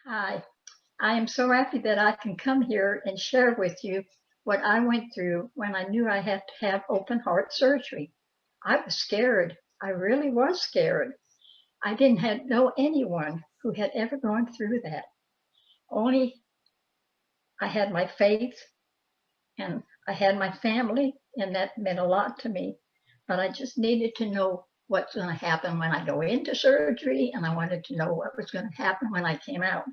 Hi, I am so happy that I can come here and share with you what I went through when I knew I had to have open heart surgery. I was scared. I really was scared. I didn't know anyone who had ever gone through that. Only I had my faith and I had my family, and that meant a lot to me. But I just needed to know what's going to happen when I go into surgery, and I wanted to know what was going to happen when I came out.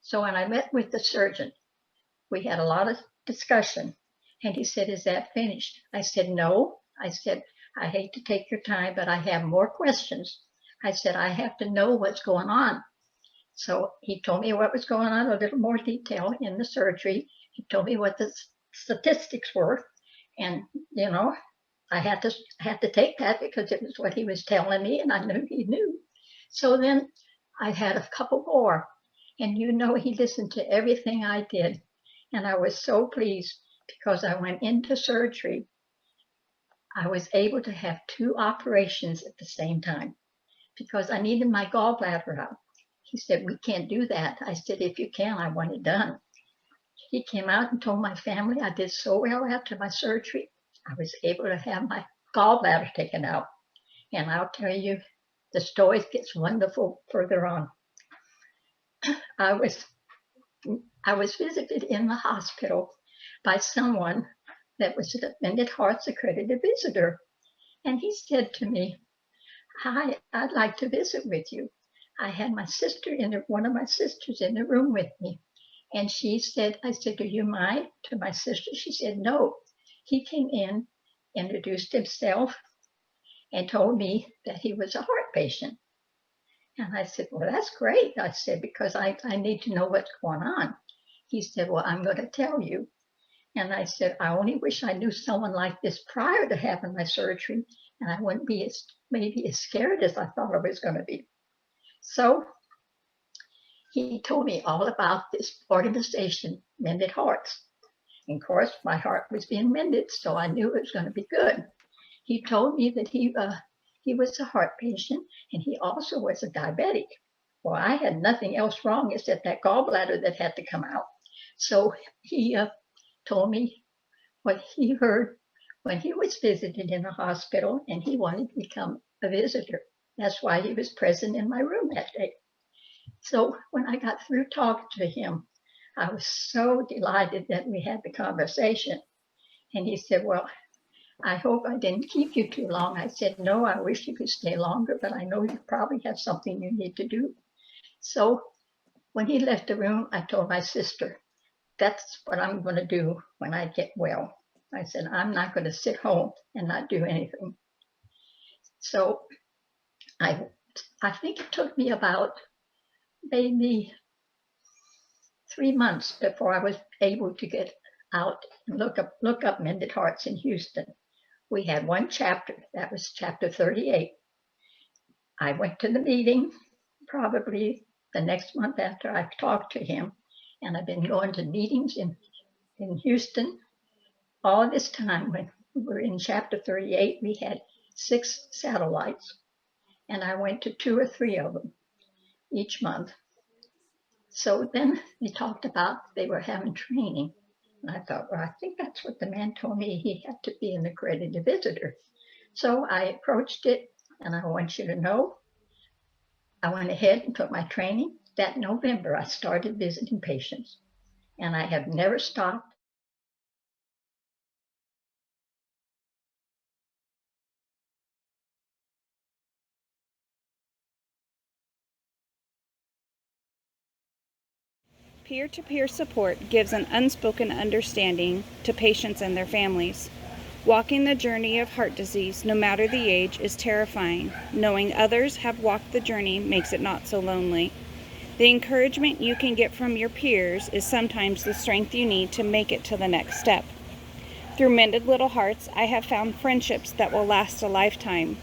So when I met with the surgeon, we had a lot of discussion. And he said, "Is that finished?" I said, "No." I said, "I hate to take your time, but I have more questions." I said, "I have to know what's going on." So he told me what was going on, a little more detail in the surgery. He told me what the statistics were. And, you know, I had to take that because it was what he was telling me, and I knew he knew. So then I had a couple more. And he listened to everything I did. And I was so pleased because I went into surgery. I was able to have two operations at the same time because I needed my gallbladder out. He said, "We can't do that." I said, "If you can, I want it done." He came out and told my family I did so well after my surgery. I was able to have my gallbladder taken out. And I'll tell you, the story gets wonderful further on. I was visited in the hospital by someone that was a Mended Hearts accredited visitor. And he said to me, "Hi, I'd like to visit with you." I had one of my sisters in the room with me. And I said, "Do you mind?" To my sister, she said, "No." He came in, introduced himself, and told me that he was a heart patient. And I said, "Well, that's great." I said, "because I need to know what's going on." He said, "Well, I'm going to tell you." And I said, "I only wish I knew someone like this prior to having my surgery, and I wouldn't be maybe as scared as I thought I was going to be." So he told me all about this organization, Mended Hearts. And of course, my heart was being mended, so I knew it was going to be good. He told me that he was a heart patient, and he also was a diabetic. Well, I had nothing else wrong except that gallbladder that had to come out. So he told me what he heard when he was visited in the hospital, and he wanted to become a visitor. That's why he was present in my room that day. So when I got through talking to him, I was so delighted that we had the conversation. And he said, "Well, I hope I didn't keep you too long." I said, "No, I wish you could stay longer, but I know you probably have something you need to do." So when he left the room, I told my sister, "That's what I'm going to do when I get well." I said, "I'm not going to sit home and not do anything." So I think it took me about maybe 3 months before I was able to get out and look up Mended Hearts in Houston. We had one chapter, that was chapter 38. I went to the meeting probably the next month after I talked to him, and I've been going to meetings in Houston. All this time when we were in chapter 38, we had 6 satellites, and I went to 2 or 3 of them each month. So then they talked about they were having training. And I thought, well, I think that's what the man told me. He had to be an accredited visitor. So I approached it, and I want you to know, I went ahead and took my training. That November, I started visiting patients, and I have never stopped. Peer-to-peer support gives an unspoken understanding to patients and their families. Walking the journey of heart disease, no matter the age, is terrifying. Knowing others have walked the journey makes it not so lonely. The encouragement you can get from your peers is sometimes the strength you need to make it to the next step. Through Mended Little Hearts, I have found friendships that will last a lifetime.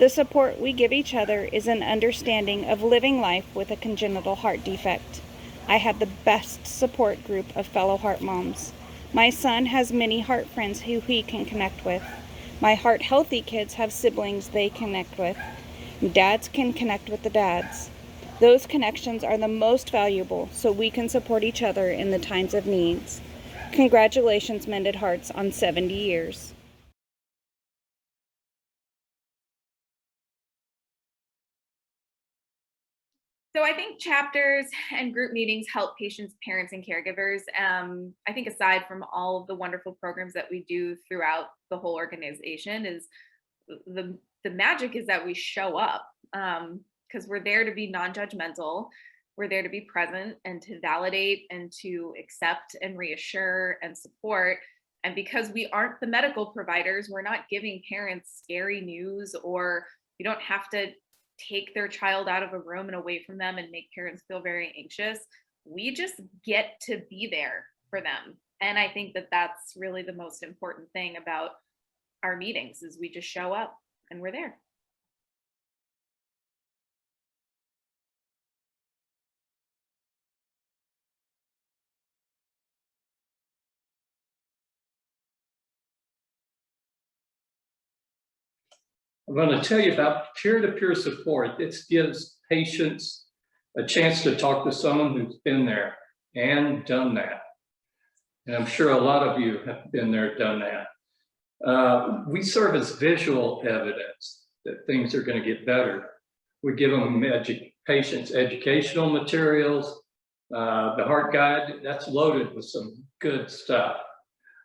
The support we give each other is an understanding of living life with a congenital heart defect. I had the best support group of fellow heart moms. My son has many heart friends who he can connect with. My heart healthy kids have siblings they connect with. Dads can connect with the dads. Those connections are the most valuable, so we can support each other in the times of needs. Congratulations, Mended Hearts, on 70 years. So I think chapters and group meetings help patients, parents, and caregivers. I think aside from all of the wonderful programs that we do throughout the whole organization, is the magic is that we show up, because we're there to be non-judgmental. We're there to be present and to validate and to accept and reassure and support. And because we aren't the medical providers, we're not giving parents scary news, or you don't have to take their child out of a room and away from them and make parents feel very anxious. We just get to be there for them. And I think that that's really the most important thing about our meetings, is we just show up and we're there. I'm going to tell you about peer-to-peer support. It gives patients a chance to talk to someone who's been there and done that. And I'm sure a lot of you have been there, done that. We serve as visual evidence that things are going to get better. We give them patients educational materials. The Heart Guide, that's loaded with some good stuff.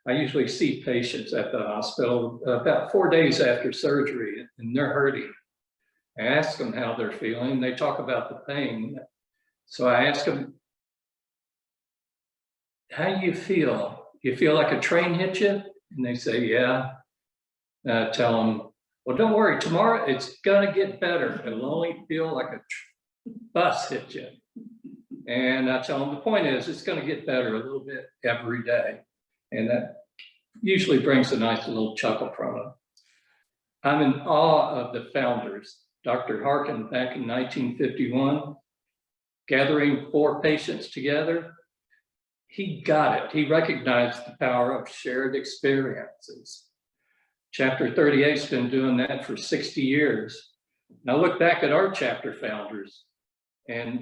I usually see patients at the hospital about 4 days after surgery, and they're hurting. I ask them how they're feeling. They talk about the pain. So I ask them, how do you feel? You feel like a train hit you? And they say, yeah. And I tell them, well, don't worry, tomorrow it's gonna get better. It'll only feel like a bus hit you. And I tell them, the point is, it's gonna get better a little bit every day. And that usually brings a nice little chuckle from them. I'm in awe of the founders. Dr. Harkin, back in 1951, gathering 4 patients together, he got it. He recognized the power of shared experiences. Chapter 38's been doing that for 60 years. Now look back at our chapter founders and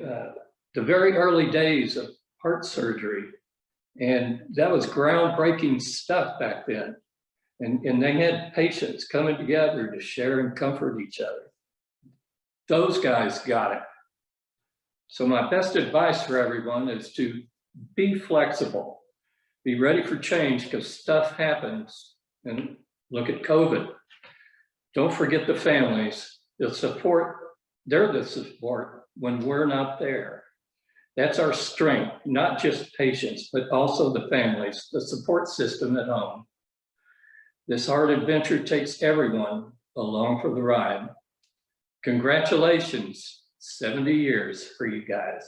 the very early days of heart surgery. And that was groundbreaking stuff back then. And they had patients coming together to share and comfort each other. Those guys got it. So my best advice for everyone is to be flexible, be ready for change, because stuff happens. And look at COVID. Don't forget the families, the support. They're the support when we're not there. That's our strength, not just patients, but also the families, the support system at home. This heart adventure takes everyone along for the ride. Congratulations, 70 years for you guys.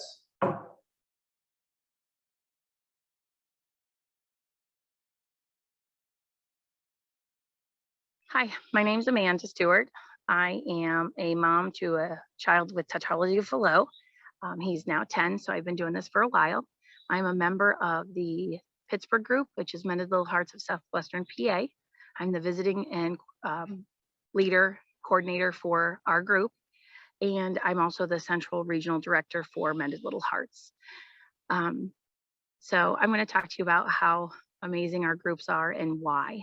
Hi, my name's Amanda Stewart. I am a mom to a child with tetralogy of Fallot. He's now 10, so I've been doing this for a while. I'm a member of the Pittsburgh group, which is Mended Little Hearts of Southwestern PA. I'm the visiting and leader coordinator for our group. And I'm also the central regional director for Mended Little Hearts. So I'm going to talk to you about how amazing our groups are and why.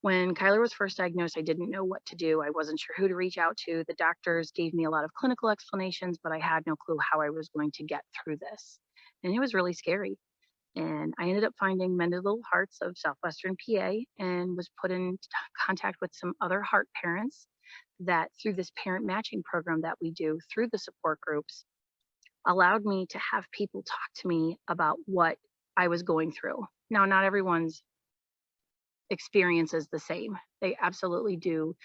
When Kyler was first diagnosed, I didn't know what to do. I wasn't sure who to reach out to. The doctors gave me a lot of clinical explanations, but I had no clue how I was going to get through this. And it was really scary. And I ended up finding Mended Little Hearts of Southwestern PA and was put in contact with some other heart parents that, through this parent matching program that we do through the support groups, allowed me to have people talk to me about what I was going through. Now, not everyone's experience is the same. They absolutely do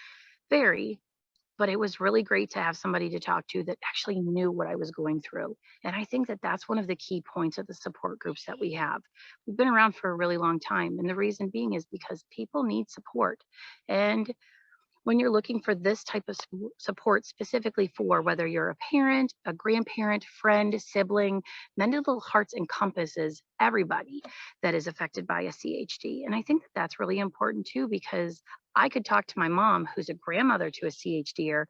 vary, but it was really great to have somebody to talk to that actually knew what I was going through. And I think that that's one of the key points of the support groups that we have. We've been around for a really long time. And the reason being is because people need support. And when you're looking for this type of support specifically for whether you're a parent, a grandparent, friend, sibling, Mended Little Hearts encompasses everybody that is affected by a CHD. And I think that that's really important too, because I could talk to my mom, who's a grandmother to a CHDer,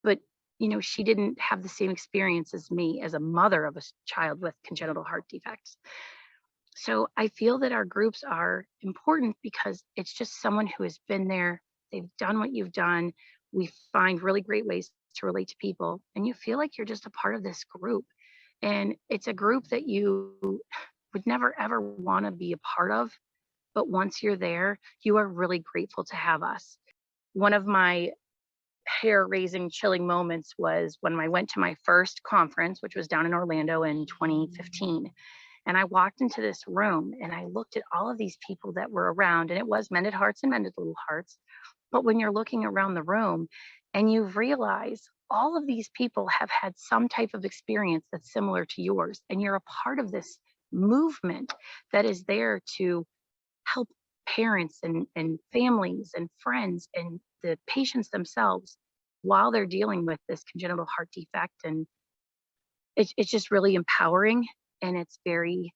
but she didn't have the same experience as me as a mother of a child with congenital heart defects. So I feel that our groups are important because it's just someone who has been there, they've done what you've done. We find really great ways to relate to people, and you feel like you're just a part of this group. And it's a group that you would never ever want to be a part of. But once you're there, you are really grateful to have us. One of my hair raising, chilling moments was when I went to my first conference, which was down in Orlando in 2015. And I walked into this room and I looked at all of these people that were around, and it was Mended Hearts and Mended Little Hearts. But when you're looking around the room and you realize all of these people have had some type of experience that's similar to yours, and you're a part of this movement that is there to help parents and families and friends and the patients themselves while they're dealing with this congenital heart defect. And it's just really empowering, and it's very,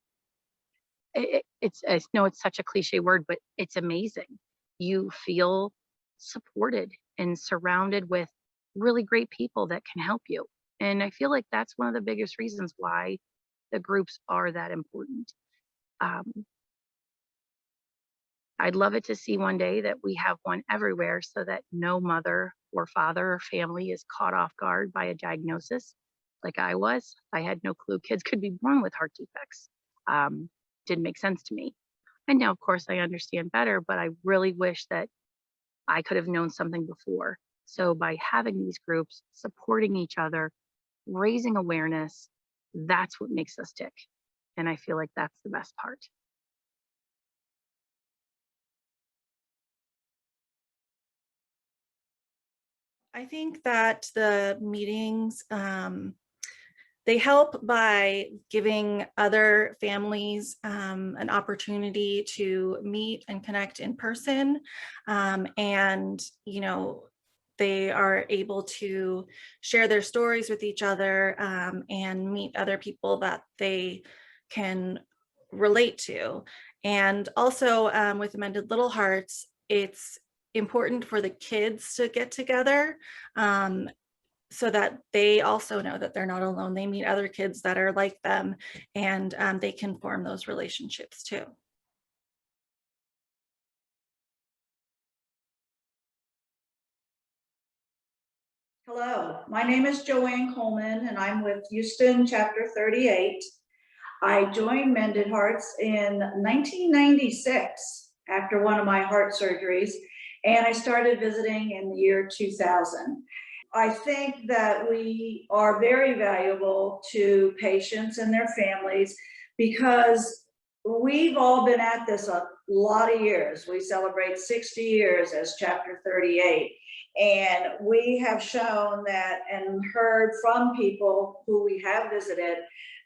it's, I know it's such a cliche word, but it's amazing. You feel supported and surrounded with really great people that can help you. And I feel like that's one of the biggest reasons why the groups are that important. I'd love it to see one day that we have one everywhere so that no mother or father or family is caught off guard by a diagnosis like I was. I had no clue kids could be born with heart defects. Didn't make sense to me. And now, of course, I understand better, but I really wish that I could have known something before. So by having these groups, supporting each other, raising awareness, that's what makes us tick. And I feel like that's the best part. I think that the meetings, they help by giving other families an opportunity to meet and connect in person. And, they are able to share their stories with each other and meet other people that they can relate to. And also with Mended Little Hearts, it's important for the kids to get together so that they also know that they're not alone. They meet other kids that are like them, and they can form those relationships too. Hello, my name is Joanne Coleman and I'm with Houston Chapter 38. I joined Mended Hearts in 1996 after one of my heart surgeries, and I started visiting in the year 2000. I think that we are very valuable to patients and their families because we've all been at this a lot of years. We celebrate 60 years as Chapter 38. And we have shown that and heard from people who we have visited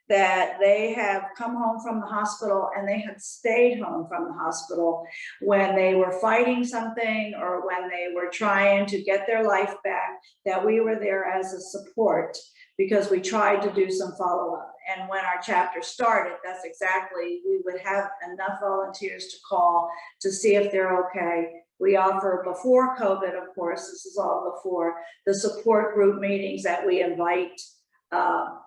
that they have come home from the hospital and they have stayed home from the hospital when they were fighting something or when they were trying to get their life back, that we were there as a support because we tried to do some follow-up. And when our chapter started, that's exactly, we would have enough volunteers to call to see if they're okay. We offer, before COVID, of course, this is all before, the support group meetings that we invite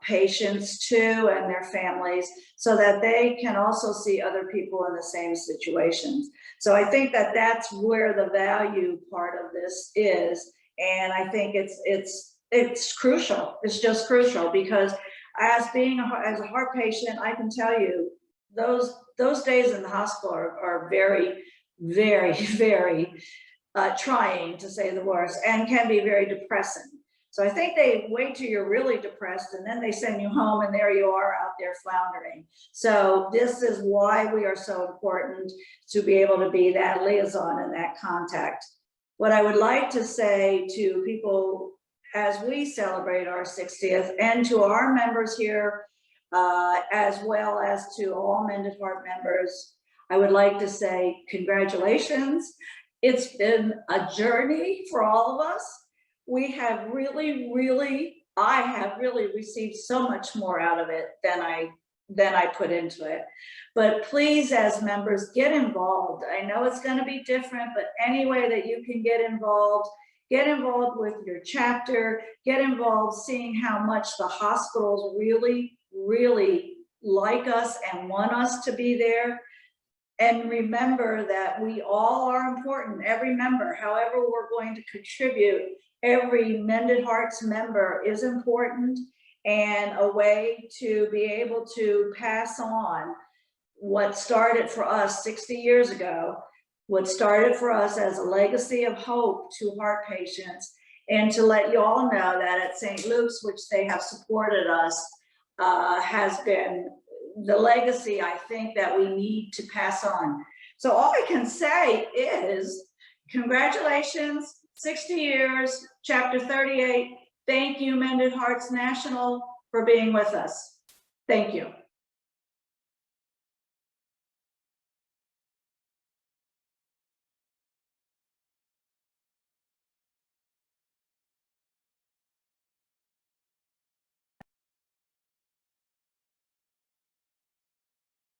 patients to and their families so that they can also see other people in the same situations. So I think that that's where the value part of this is. And I think it's crucial. It's just crucial because as a heart patient, I can tell you those days in the hospital are very, very, very trying, to say the worst, and can be very depressing. So I think they wait till you're really depressed and then they send you home and there you are out there floundering. So this is why we are so important to be able to be that liaison and that contact. What I would like to say to people as we celebrate our 60th and to our members here, as well as to all Mended Heart members, I would like to say congratulations. It's been a journey for all of us. We have I have really received so much more out of it than I put into it. But please, as members, get involved. I know it's going to be different, but any way that you can get involved, get involved with your chapter, get involved seeing how much the hospitals really, really like us and want us to be there. And remember that we all are important, every member, however we're going to contribute, every Mended Hearts member is important and a way to be able to pass on what started for us 60 years ago, what started for us as a legacy of hope to heart patients, and to let you all know that at St. Luke's, which they have supported us, has been the legacy I think that we need to pass on. So all I can say is congratulations, 60 years, Chapter 38. Thank you, Mended Hearts National, for being with us. Thank you.